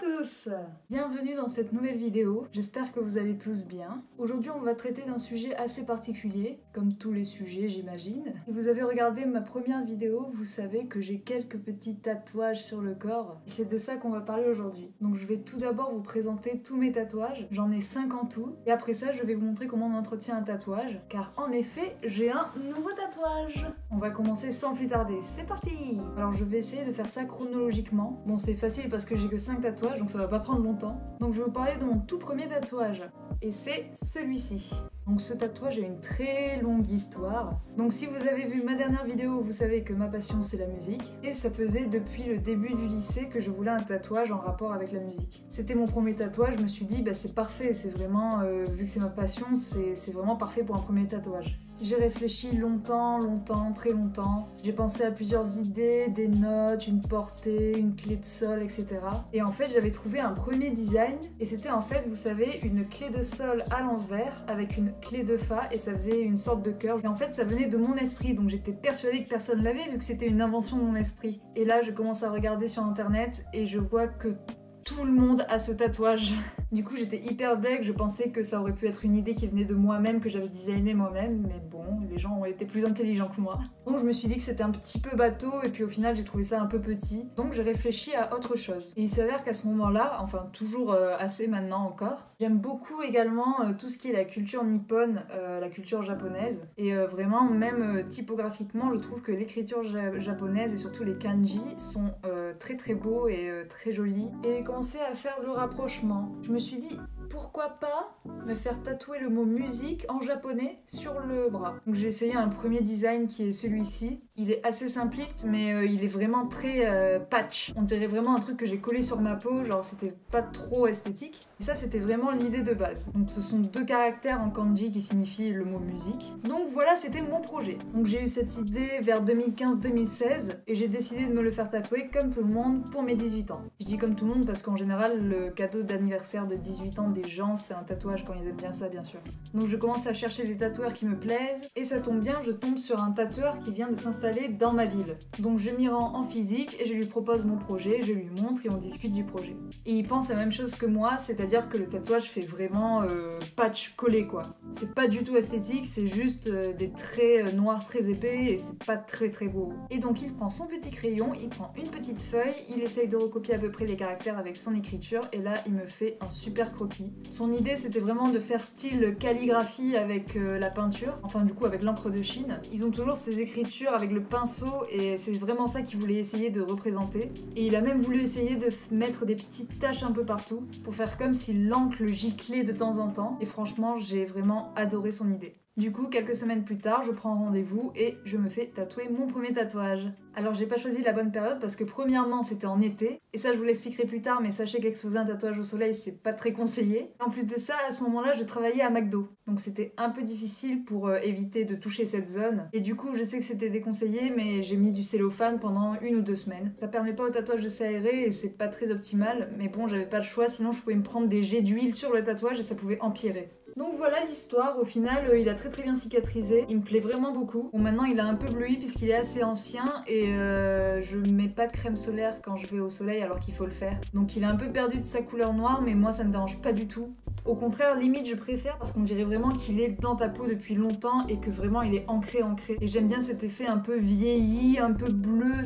tous! Bienvenue dans cette nouvelle vidéo, j'espère que vous allez tous bien. Aujourd'hui on va traiter d'un sujet assez particulier, comme tous les sujets j'imagine. Si vous avez regardé ma première vidéo, vous savez que j'ai quelques petits tatouages sur le corps. C'est de ça qu'on va parler aujourd'hui. Donc je vais tout d'abord vous présenter tous mes tatouages, j'en ai 5 en tout, et après ça je vais vous montrer comment on entretient un tatouage, car en effet j'ai un nouveau tatouage. On va commencer sans plus tarder, c'est parti! Alors je vais essayer de faire ça chronologiquement. Bon c'est facile parce que j'ai que 5 tatouages donc ça va pas prendre longtemps. Donc je vais vous parler de mon tout premier tatouage et c'est celui-ci. Donc ce tatouage a une très longue histoire. Donc si vous avez vu ma dernière vidéo, vous savez que ma passion c'est la musique et ça faisait depuis le début du lycée que je voulais un tatouage en rapport avec la musique. C'était mon premier tatouage, je me suis dit bah c'est parfait, c'est vraiment, vu que c'est ma passion, c'est vraiment parfait pour un premier tatouage. J'ai réfléchi longtemps, très longtemps. J'ai pensé à plusieurs idées, des notes, une portée, une clé de sol, etc. Et en fait, j'avais trouvé un premier design. Et c'était en fait, vous savez, une clé de sol à l'envers avec une clé de fa et ça faisait une sorte de cœur. Et en fait, ça venait de mon esprit. Donc j'étais persuadée que personne l'avait vu que c'était une invention de mon esprit. Et là, je commence à regarder sur internet et je vois que tout le monde a ce tatouage. Du coup j'étais hyper deg, je pensais que ça aurait pu être une idée qui venait de moi-même, que j'avais designé moi-même, mais bon, les gens ont été plus intelligents que moi. Donc je me suis dit que c'était un petit peu bateau et puis au final j'ai trouvé ça un peu petit. Donc j'ai réfléchi à autre chose. Et il s'avère qu'à ce moment-là, enfin toujours assez maintenant encore, j'aime beaucoup également tout ce qui est la culture nippone, la culture japonaise. Et vraiment même typographiquement, je trouve que l'écriture japonaise et surtout les kanji sont très très beaux et très jolis. Et j'ai commencé à faire le rapprochement. Je me suis dit pourquoi pas me faire tatouer le mot musique en japonais sur le bras. Donc j'ai essayé un premier design qui est celui-ci. Il est assez simpliste mais il est vraiment très patch. On dirait vraiment un truc que j'ai collé sur ma peau, genre c'était pas trop esthétique. Et ça c'était vraiment l'idée de base. Donc ce sont 2 caractères en kanji qui signifient le mot musique. Donc voilà, c'était mon projet. Donc j'ai eu cette idée vers 2015-2016 et j'ai décidé de me le faire tatouer comme tout le monde pour mes 18 ans. Je dis comme tout le monde parce qu'en général le cadeau d'anniversaire de 18 ans des gens c'est un tatouage quand ils aiment bien ça bien sûr. Donc je commence à chercher des tatoueurs qui me plaisent et ça tombe bien, je tombe sur un tatoueur qui vient de s'installer dans ma ville. Donc je m'y rends en physique et je lui propose mon projet, je lui montre et on discute du projet. Et il pense la même chose que moi, c'est-à-dire que le tatouage fait vraiment patch collé quoi. C'est pas du tout esthétique, c'est juste des traits noirs très épais et c'est pas très très beau. Et donc il prend son petit crayon, il prend une petite feuille, il essaye de recopier à peu près les caractères avec son écriture et là il me fait un super croquis. Son idée c'était vraiment de faire style calligraphie avec la peinture, enfin du coup avec l'encre de Chine. Ils ont toujours ces écritures avec le pinceau et c'est vraiment ça qu'il voulait essayer de représenter. Et il a même voulu essayer de mettre des petites taches un peu partout pour faire comme si l'encre le giclait de temps en temps. Et franchement j'ai vraiment adoré son idée. Du coup, quelques semaines plus tard, je prends rendez-vous et je me fais tatouer mon premier tatouage. Alors j'ai pas choisi la bonne période parce que premièrement c'était en été, et ça je vous l'expliquerai plus tard, mais sachez qu'exposer un tatouage au soleil c'est pas très conseillé. En plus de ça, à ce moment-là je travaillais à McDo, donc c'était un peu difficile pour éviter de toucher cette zone. Et du coup je sais que c'était déconseillé, mais j'ai mis du cellophane pendant 1 ou 2 semaines. Ça permet pas au tatouage de s'aérer et c'est pas très optimal, mais bon j'avais pas le choix, sinon je pouvais me prendre des jets d'huile sur le tatouage et ça pouvait empirer. Donc voilà l'histoire, au final il a très bien cicatrisé, il me plaît vraiment beaucoup. Bon maintenant il a un peu bleui puisqu'il est assez ancien et je mets pas de crème solaire quand je vais au soleil alors qu'il faut le faire. Donc il a un peu perdu de sa couleur noire mais moi ça me dérange pas du tout. Au contraire, limite je préfère parce qu'on dirait vraiment qu'il est dans ta peau depuis longtemps et que vraiment il est ancré. Et j'aime bien cet effet un peu vieilli, un peu bleu,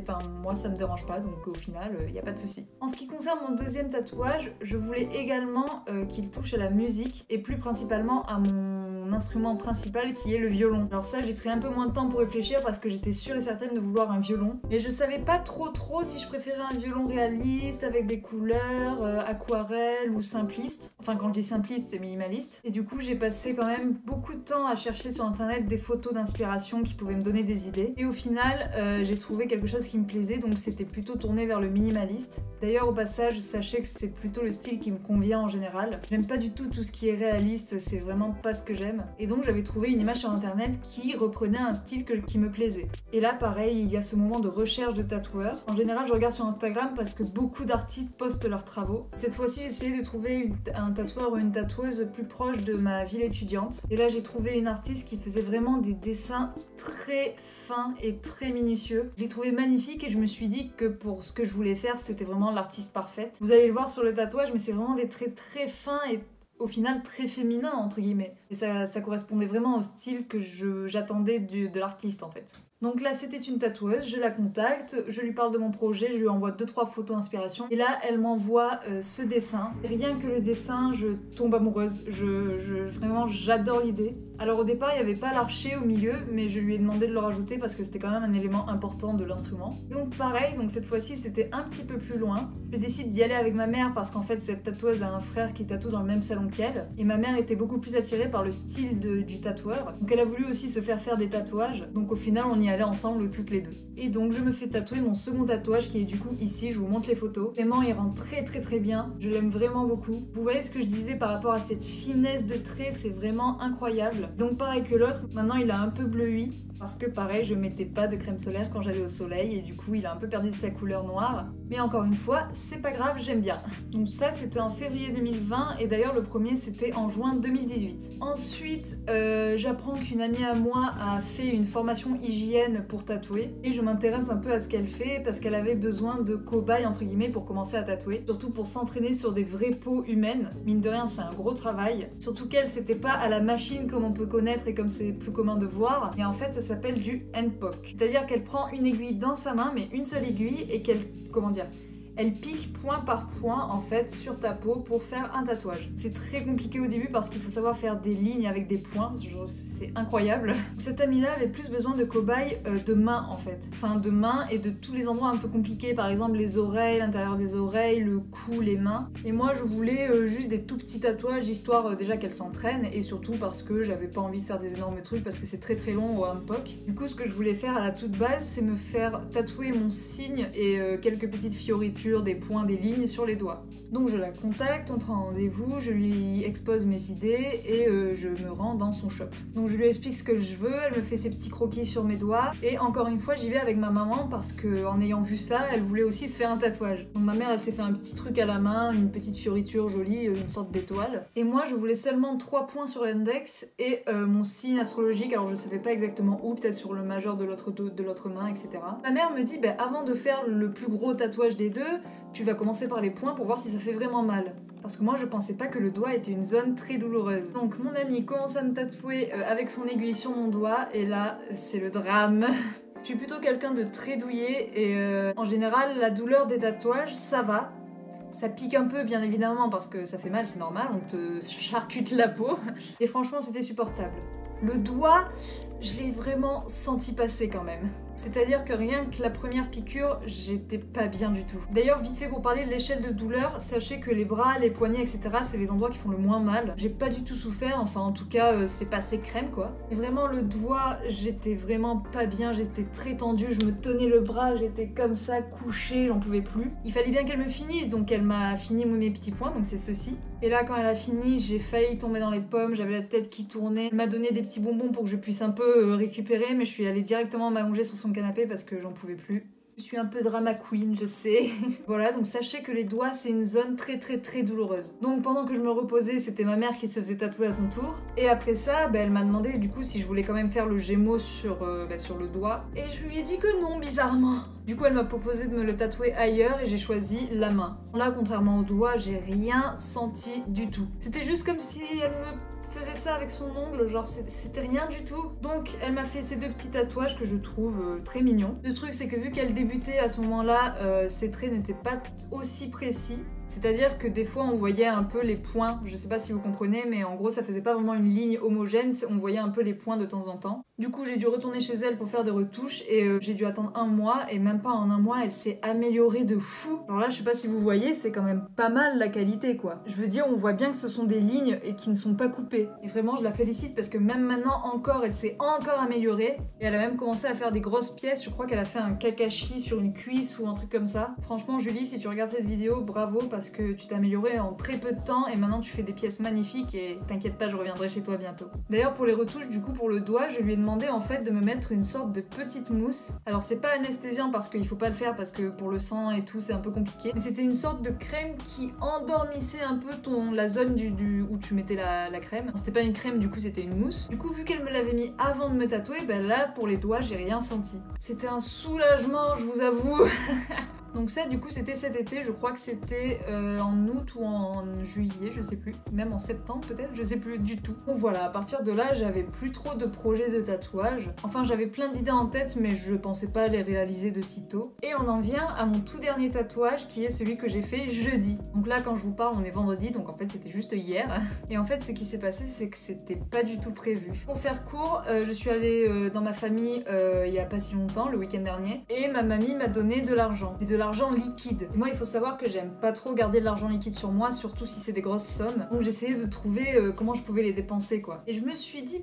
enfin moi ça me dérange pas donc au final y a pas de souci. En ce qui concerne mon deuxième tatouage, je voulais également qu'il touche à la musique et plus principalement à mon instrument principal qui est le violon. Alors ça j'ai pris un peu moins de temps pour réfléchir parce que j'étais sûre et certaine de vouloir un violon. Mais je savais pas trop si je préférais un violon réaliste avec des couleurs, aquarelle ou simpliste. Enfin quand je dis simpliste c'est minimaliste. Et du coup j'ai passé quand même beaucoup de temps à chercher sur internet des photos d'inspiration qui pouvaient me donner des idées. Et au final j'ai trouvé quelque chose qui me plaisait donc c'était plutôt tourné vers le minimaliste. D'ailleurs au passage sachez que c'est plutôt le style qui me convient en général. J'aime pas du tout ce qui est réaliste, c'est vraiment pas ce que j'aime. crème. Et donc j'avais trouvé une image sur internet qui reprenait un style qui me plaisait. Et là pareil, il y a ce moment de recherche de tatoueurs. En général je regarde sur Instagram parce que beaucoup d'artistes postent leurs travaux. Cette fois-ci j'ai essayé de trouver un tatoueur ou une tatoueuse plus proche de ma ville étudiante. Et là j'ai trouvé une artiste qui faisait vraiment des dessins très fins et très minutieux. Je l'ai trouvé magnifique et je me suis dit que pour ce que je voulais faire c'était vraiment l'artiste parfaite. Vous allez le voir sur le tatouage mais c'est vraiment des traits très fins et au final très féminin entre guillemets. Et ça correspondait vraiment au style que j'attendais de l'artiste en fait. Donc là c'était une tatoueuse, je la contacte, je lui parle de mon projet, je lui envoie 2-3 photos d'inspiration et là elle m'envoie ce dessin. Rien que le dessin, je tombe amoureuse, vraiment j'adore l'idée. Alors au départ il n'y avait pas l'archet au milieu mais je lui ai demandé de le rajouter parce que c'était quand même un élément important de l'instrument. Donc pareil, donc cette fois-ci c'était un petit peu plus loin. Je décide d'y aller avec ma mère parce qu'en fait cette tatoueuse a un frère qui tatoue dans le même salon qu'elle et ma mère était beaucoup plus attirée par le style du tatoueur. Donc elle a voulu aussi se faire des tatouages, donc au final on y allait ensemble toutes les deux. Et donc je me fais tatouer mon second tatouage qui est du coup ici, je vous montre les photos. Vraiment il rend très bien, je l'aime vraiment beaucoup. Vous voyez ce que je disais par rapport à cette finesse de trait, c'est vraiment incroyable. Donc pareil que l'autre, maintenant il a un peu bleui. Parce que pareil, je mettais pas de crème solaire quand j'allais au soleil et du coup il a un peu perdu de sa couleur noire. Mais encore une fois, c'est pas grave, j'aime bien. Donc ça c'était en février 2020 et d'ailleurs le premier c'était en juin 2018. Ensuite, j'apprends qu'une amie à moi a fait une formation hygiène pour tatouer et je m'intéresse un peu à ce qu'elle fait parce qu'elle avait besoin de cobayes entre guillemets pour commencer à tatouer. Surtout pour s'entraîner sur des vraies peaux humaines. Mine de rien c'est un gros travail. Surtout qu'elle c'était pas à la machine comme on peut connaître et comme c'est plus commun de voir. Et en fait ça s'appelle du handpoke. C'est-à-dire qu'elle prend une aiguille dans sa main, mais une seule aiguille, et qu'elle, elle pique point par point en fait sur ta peau pour faire un tatouage. C'est très compliqué au début parce qu'il faut savoir faire des lignes avec des points, c'est incroyable. Cette amie-là avait plus besoin de cobayes de main en fait. Enfin de main et de tous les endroits un peu compliqués, par exemple les oreilles, l'intérieur des oreilles, le cou, les mains. Et moi je voulais juste des tout petits tatouages histoire déjà qu'elle s'entraîne et surtout parce que j'avais pas envie de faire des énormes trucs parce que c'est très long au handpoke. Du coup ce que je voulais faire à la toute base c'est me faire tatouer mon signe et quelques petites fioritures, des points, des lignes sur les doigts. Donc je la contacte, on prend rendez-vous, je lui expose mes idées et je me rends dans son shop. Donc je lui explique ce que je veux, elle me fait ses petits croquis sur mes doigts et encore une fois j'y vais avec ma maman parce qu'en ayant vu ça, elle voulait aussi se faire un tatouage. Donc ma mère elle s'est fait un petit truc à la main, une petite fioriture jolie, une sorte d'étoile. Et moi je voulais seulement 3 points sur l'index et mon signe astrologique, alors je savais pas exactement où, peut-être sur le majeur de l'autre main, etc. Ma mère me dit avant de faire le plus gros tatouage des deux, tu vas commencer par les points pour voir si ça fait vraiment mal. Parce que moi je pensais pas que le doigt était une zone très douloureuse. Donc mon ami commence à me tatouer avec son aiguille sur mon doigt et là c'est le drame. Je suis plutôt quelqu'un de très douillet et en général la douleur des tatouages ça va. Ça pique un peu bien évidemment parce que ça fait mal, c'est normal, on te charcute la peau. Et franchement c'était supportable. Le doigt, je l'ai vraiment senti passer quand même. C'est-à-dire que rien que la première piqûre, j'étais pas bien du tout. D'ailleurs, vite fait pour parler de l'échelle de douleur, sachez que les bras, les poignets, etc. c'est les endroits qui font le moins mal. J'ai pas du tout souffert, enfin en tout cas, c'est passé crème quoi. Et vraiment le doigt, j'étais vraiment pas bien, j'étais très tendue, je me tenais le bras, j'étais comme ça, couchée, j'en pouvais plus. Il fallait bien qu'elle me finisse, donc elle m'a fini mes petits points, donc c'est ceci. Et là, quand elle a fini, j'ai failli tomber dans les pommes, j'avais la tête qui tournait. Elle m'a donné des petits bonbons pour que je puisse un peu récupérer, mais je suis allée directement m'allonger sur son canapé parce que j'en pouvais plus. Je suis un peu drama queen, je sais. Voilà, donc sachez que les doigts, c'est une zone très douloureuse. Donc pendant que je me reposais, c'était ma mère qui se faisait tatouer à son tour. Et après ça, elle m'a demandé du coup si je voulais quand même faire le Gémeaux sur le doigt. Et je lui ai dit que non, bizarrement. Du coup, elle m'a proposé de me le tatouer ailleurs et j'ai choisi la main. Là, contrairement au doigt, j'ai rien senti du tout. C'était juste comme si elle me faisait ça avec son ongle, genre c'était rien du tout. Donc elle m'a fait ces 2 petits tatouages que je trouve très mignons. Le truc c'est que vu qu'elle débutait à ce moment-là, ses traits n'étaient pas aussi précis. C'est-à-dire que des fois on voyait un peu les points, je sais pas si vous comprenez, mais en gros ça faisait pas vraiment une ligne homogène, on voyait un peu les points de temps en temps. Du coup j'ai dû retourner chez elle pour faire des retouches et j'ai dû attendre 1 mois et même pas en 1 mois elle s'est améliorée de fou. Alors là je sais pas si vous voyez, c'est quand même pas mal la qualité quoi. Je veux dire on voit bien que ce sont des lignes et qui ne sont pas coupées. Et vraiment je la félicite parce que même maintenant encore elle s'est encore améliorée et elle a même commencé à faire des grosses pièces, je crois qu'elle a fait un kakashi sur une cuisse ou un truc comme ça. Franchement Julie si tu regardes cette vidéo, bravo parce que tu t'es amélioré en très peu de temps et maintenant tu fais des pièces magnifiques et t'inquiète pas, je reviendrai chez toi bientôt. D'ailleurs pour les retouches, du coup pour le doigt, je lui ai demandé en fait de me mettre une sorte de petite mousse. Alors c'est pas anesthésiant parce qu'il faut pas le faire parce que pour le sang et tout c'est un peu compliqué, mais c'était une sorte de crème qui endormissait un peu la zone où tu mettais la crème. C'était pas une crème, du coup c'était une mousse. Du coup vu qu'elle me l'avait mis avant de me tatouer, ben là pour les doigts j'ai rien senti. C'était un soulagement, je vous avoue. Donc ça du coup c'était cet été, je crois que c'était en août ou en juillet, je sais plus, même en septembre peut-être, je sais plus du tout. Donc voilà, à partir de là j'avais plus trop de projets de tatouage. Enfin j'avais plein d'idées en tête mais je pensais pas les réaliser de sitôt. Et on en vient à mon tout dernier tatouage qui est celui que j'ai fait jeudi. Donc là quand je vous parle on est vendredi, donc en fait c'était juste hier. Et en fait ce qui s'est passé c'est que c'était pas du tout prévu. Pour faire court, je suis allée dans ma famille il y a pas si longtemps, le week-end dernier, et ma mamie m'a donné de l'argent. C'est de l'argent liquide. Et moi il faut savoir que j'aime pas trop garder de l'argent liquide sur moi, surtout si c'est des grosses sommes. Donc j'essayais de trouver comment je pouvais les dépenser quoi. Et je me suis dit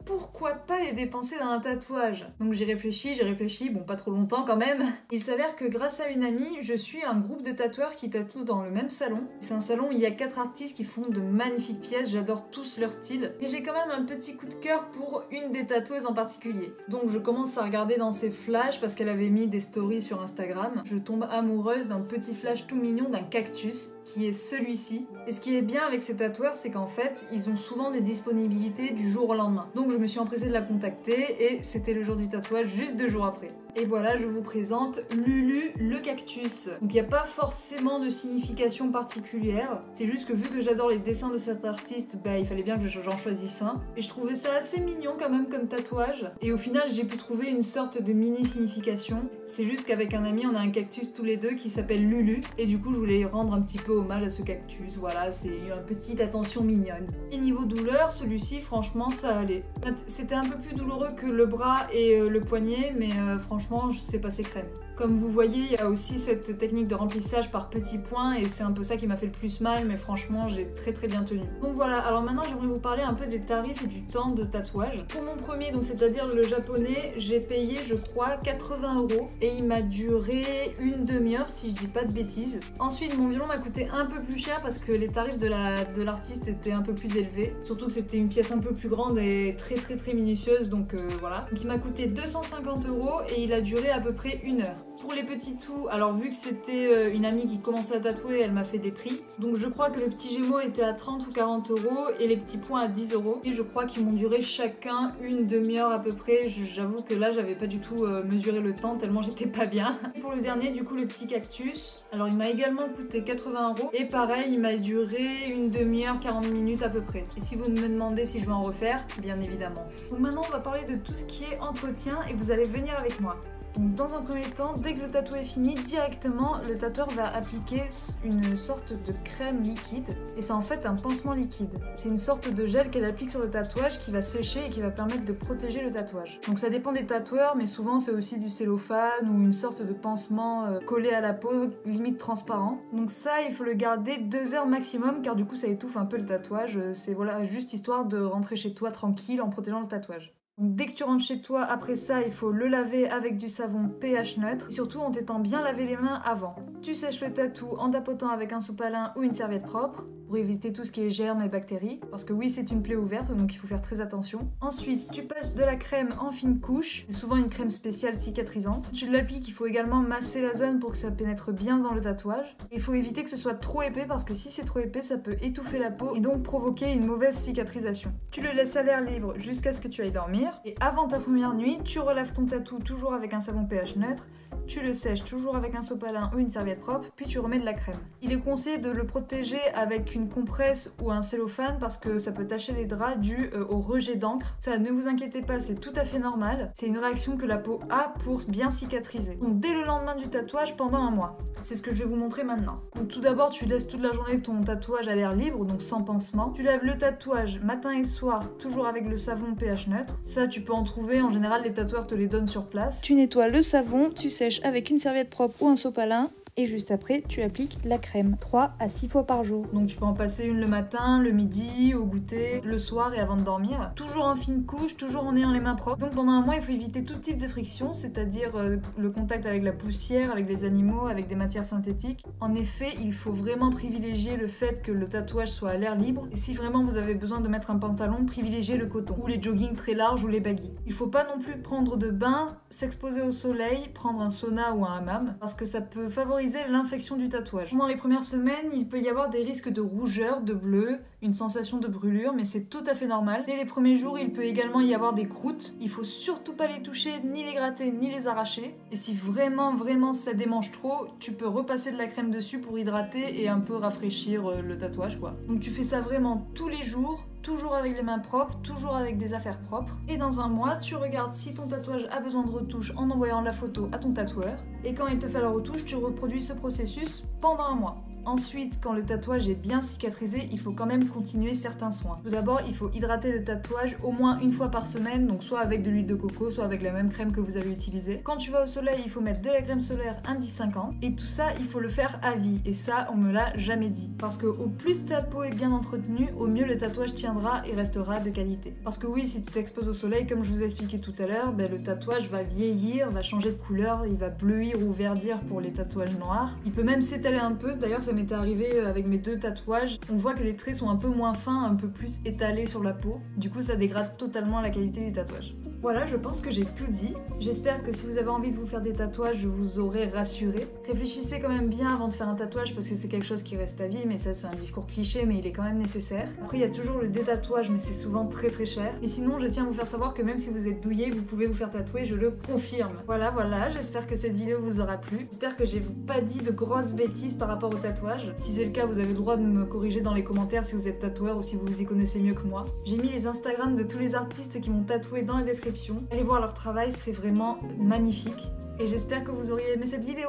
pourquoi pas les dépenser dans un tatouage? Donc j'ai réfléchi, bon pas trop longtemps quand même. Il s'avère que grâce à une amie, je suis un groupe de tatoueurs qui tatouent dans le même salon. C'est un salon où il y a 4 artistes qui font de magnifiques pièces, j'adore tous leur style. Mais j'ai quand même un petit coup de cœur pour une des tatoueuses en particulier. Donc je commence à regarder dans ses flashs parce qu'elle avait mis des stories sur Instagram. Je tombe amoureuse d'un petit flash tout mignon d'un cactus qui est celui-ci. Et ce qui est bien avec ces tatoueurs, c'est qu'en fait, ils ont souvent des disponibilités du jour au lendemain. Donc je me suis empressée de la contacter et c'était le jour du tatouage juste 2 jours après. Et voilà, je vous présente Lulu le cactus. Donc il n'y a pas forcément de signification particulière, c'est juste que vu que j'adore les dessins de cet artiste, il fallait bien que j'en choisisse un. Et je trouvais ça assez mignon quand même comme tatouage. Et au final, j'ai pu trouver une sorte de mini signification. C'est juste qu'avec un ami, on a un cactus tous les deux qui s'appelle Lulu. Et du coup, je voulais rendre un petit peu hommage à ce cactus. Voilà, c'est une petite attention mignonne. Et niveau douleur, celui-ci, franchement, ça allait. C'était un peu plus douloureux que le bras et le poignet, mais franchement, c'est passé crème. Comme vous voyez, il y a aussi cette technique de remplissage par petits points et c'est un peu ça qui m'a fait le plus mal, mais franchement, j'ai très bien tenu. Donc voilà, alors maintenant j'aimerais vous parler un peu des tarifs et du temps de tatouage. Pour mon premier, donc c'est-à-dire le japonais, j'ai payé je crois 80 € et il m'a duré une demi-heure si je dis pas de bêtises. Ensuite, mon violon m'a coûté un peu plus cher parce que les tarifs de l'artiste étaient un peu plus élevés. Surtout que c'était une pièce un peu plus grande et très minutieuse, donc voilà. Donc il m'a coûté 250 € et il a duré à peu près 1 heure. Pour les petits tout, alors vu que c'était une amie qui commençait à tatouer, elle m'a fait des prix. Donc je crois que le petit Gémeaux était à 30 ou 40 € et les petits points à 10 €. Et je crois qu'ils m'ont duré chacun une demi-heure à peu près. J'avoue que là, j'avais pas du tout mesuré le temps tellement j'étais pas bien. Et pour le dernier, du coup, le petit cactus, alors il m'a également coûté 80 € et pareil, il m'a duré une demi-heure, 40 minutes à peu près. Et si vous me demandez si je vais en refaire, bien évidemment. Donc maintenant, on va parler de tout ce qui est entretien et vous allez venir avec moi. Donc dans un premier temps, dès que le tatouage est fini, directement le tatoueur va appliquer une sorte de crème liquide et c'est en fait un pansement liquide. C'est une sorte de gel qu'elle applique sur le tatouage qui va sécher et qui va permettre de protéger le tatouage. Donc ça dépend des tatoueurs, mais souvent c'est aussi du cellophane ou une sorte de pansement collé à la peau, limite transparent. Donc ça, il faut le garder 2 heures maximum car du coup ça étouffe un peu le tatouage. C'est voilà, juste histoire de rentrer chez toi tranquille en protégeant le tatouage. Donc dès que tu rentres chez toi, après ça, il faut le laver avec du savon pH neutre et surtout en t'étant bien lavé les mains avant. Tu sèches le tatou en tapotant avec un sopalin ou une serviette propre pour éviter tout ce qui est germes et bactéries parce que oui, c'est une plaie ouverte donc il faut faire très attention. Ensuite, tu passes de la crème en fine couche, c'est souvent une crème spéciale cicatrisante. Tu l'appliques, il faut également masser la zone pour que ça pénètre bien dans le tatouage. Il faut éviter que ce soit trop épais parce que si c'est trop épais, ça peut étouffer la peau et donc provoquer une mauvaise cicatrisation. Tu le laisses à l'air libre jusqu'à ce que tu ailles dormir. Et avant ta première nuit, tu relaves ton tatou toujours avec un savon pH neutre, tu le sèches toujours avec un sopalin ou une serviette propre, puis tu remets de la crème. Il est conseillé de le protéger avec une compresse ou un cellophane parce que ça peut tacher les draps dû au rejet d'encre. Ça, ne vous inquiétez pas, c'est tout à fait normal. C'est une réaction que la peau a pour bien cicatriser. Donc dès le lendemain du tatouage, pendant 1 mois. C'est ce que je vais vous montrer maintenant. Donc tout d'abord, tu laisses toute la journée ton tatouage à l'air libre, donc sans pansement. Tu laves le tatouage matin et soir, toujours avec le savon pH neutre. Ça, tu peux en trouver, en général, les tatoueurs te les donnent sur place. Tu nettoies le savon, tu sèches avec une serviette propre ou un sopalin. Et juste après, tu appliques la crème 3 à 6 fois par jour. Donc tu peux en passer une le matin, le midi, au goûter, le soir et avant de dormir. Toujours en fine couche, toujours en ayant les mains propres. Donc pendant un mois, il faut éviter tout type de friction, c'est-à-dire le contact avec la poussière, avec les animaux, avec des matières synthétiques. En effet, il faut vraiment privilégier le fait que le tatouage soit à l'air libre. Et si vraiment vous avez besoin de mettre un pantalon, privilégiez le coton ou les joggings très larges ou les baggy. Il faut pas non plus prendre de bain, s'exposer au soleil, prendre un sauna ou un hammam parce que ça peut favoriser l'infection du tatouage. Pendant les premières semaines, il peut y avoir des risques de rougeur, de bleu, une sensation de brûlure, mais c'est tout à fait normal. Dès les premiers jours, il peut également y avoir des croûtes. Il faut surtout pas les toucher, ni les gratter, ni les arracher. Et si vraiment ça démange trop, tu peux repasser de la crème dessus pour hydrater et un peu rafraîchir le tatouage, quoi. Donc tu fais ça vraiment tous les jours, toujours avec les mains propres, toujours avec des affaires propres. Et dans un mois, tu regardes si ton tatouage a besoin de retouche en envoyant la photo à ton tatoueur. Et quand il te fait la retouche, tu reproduis ce processus pendant un mois. Ensuite, quand le tatouage est bien cicatrisé, il faut quand même continuer certains soins. Tout d'abord, il faut hydrater le tatouage au moins une fois par semaine, donc soit avec de l'huile de coco, soit avec la même crème que vous avez utilisée. Quand tu vas au soleil, il faut mettre de la crème solaire indice 50. Et tout ça, il faut le faire à vie. Et ça, on me l'a jamais dit. Parce que au plus ta peau est bien entretenue, au mieux le tatouage tiendra et restera de qualité. Parce que oui, si tu t'exposes au soleil, comme je vous ai expliqué tout à l'heure, le tatouage va vieillir, va changer de couleur, il va bleuir ou verdir pour les tatouages noirs. Il peut même s'étaler un peu, d'ailleurs ça m'était arrivé avec mes 2 tatouages. On voit que les traits sont un peu moins fins, un peu plus étalés sur la peau. Du coup, ça dégrade totalement la qualité du tatouage. Voilà, je pense que j'ai tout dit. J'espère que si vous avez envie de vous faire des tatouages, je vous aurai rassuré. Réfléchissez quand même bien avant de faire un tatouage parce que c'est quelque chose qui reste à vie, mais ça c'est un discours cliché, mais il est quand même nécessaire. Après, il y a toujours le détatouage, mais c'est souvent très cher. Et sinon, je tiens à vous faire savoir que même si vous êtes douillet, vous pouvez vous faire tatouer, je le confirme. Voilà, j'espère que cette vidéo vous aura plu. J'espère que j'ai pas dit de grosses bêtises par rapport au tatouage. Si c'est le cas, vous avez le droit de me corriger dans les commentaires si vous êtes tatoueur ou si vous vous y connaissez mieux que moi. J'ai mis les Instagram de tous les artistes qui m'ont tatoué dans la description. Allez voir leur travail, c'est vraiment magnifique. Et j'espère que vous auriez aimé cette vidéo.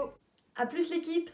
A plus l'équipe!